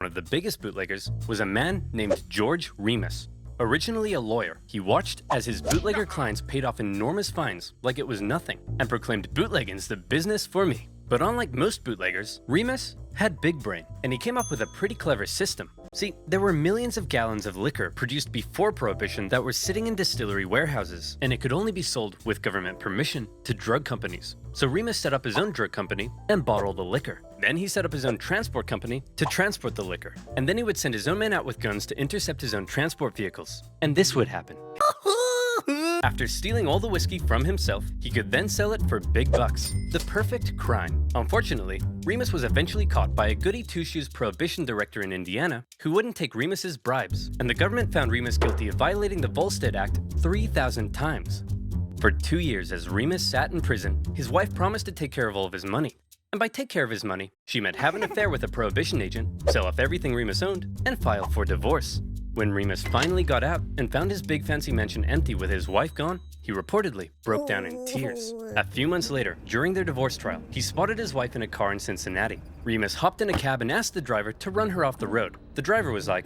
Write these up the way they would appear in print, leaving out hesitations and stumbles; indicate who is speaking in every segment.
Speaker 1: One of the biggest bootleggers was a man named George Remus. Originally a lawyer, he watched as his bootlegger clients paid off enormous fines like it was nothing and proclaimed bootlegging's the business for me. But unlike most bootleggers, Remus had big brain, and he came up with a pretty clever system. See, there were millions of gallons of liquor produced before Prohibition that were sitting in distillery warehouses, and it could only be sold with government permission to drug companies. So Remus set up his own drug company and bottled the liquor. Then he set up his own transport company to transport the liquor. And then he would send his own men out with guns to intercept his own transport vehicles. And this would happen. After stealing all the whiskey from himself, he could then sell it for big bucks. The perfect crime. Unfortunately, Remus was eventually caught by a goody two-shoes prohibition director in Indiana who wouldn't take Remus's bribes, and the government found Remus guilty of violating the Volstead Act 3,000 times. For 2 years as Remus sat in prison, his wife promised to take care of all of his money. And by take care of his money, she meant have an affair with a prohibition agent, sell off everything Remus owned, and file for divorce. When Remus finally got out and found his big fancy mansion empty with his wife gone, he reportedly broke down in tears. A few months later, during their divorce trial, he spotted his wife in a car in Cincinnati. Remus hopped in a cab and asked the driver to run her off the road. The driver was like,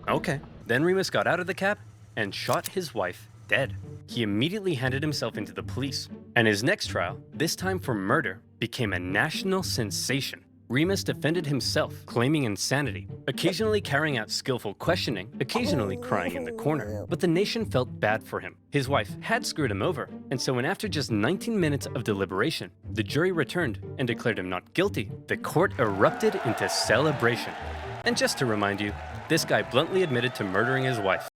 Speaker 1: okay. Then Remus got out of the cab and shot his wife dead. He immediately handed himself into the police, and his next trial, this time for murder, became a national sensation. Remus defended himself, claiming insanity, occasionally carrying out skillful questioning, occasionally crying in the corner. But the nation felt bad for him. His wife had screwed him over, and so when after just 19 minutes of deliberation, the jury returned and declared him not guilty, the court erupted into celebration. And just to remind you, this guy bluntly admitted to murdering his wife.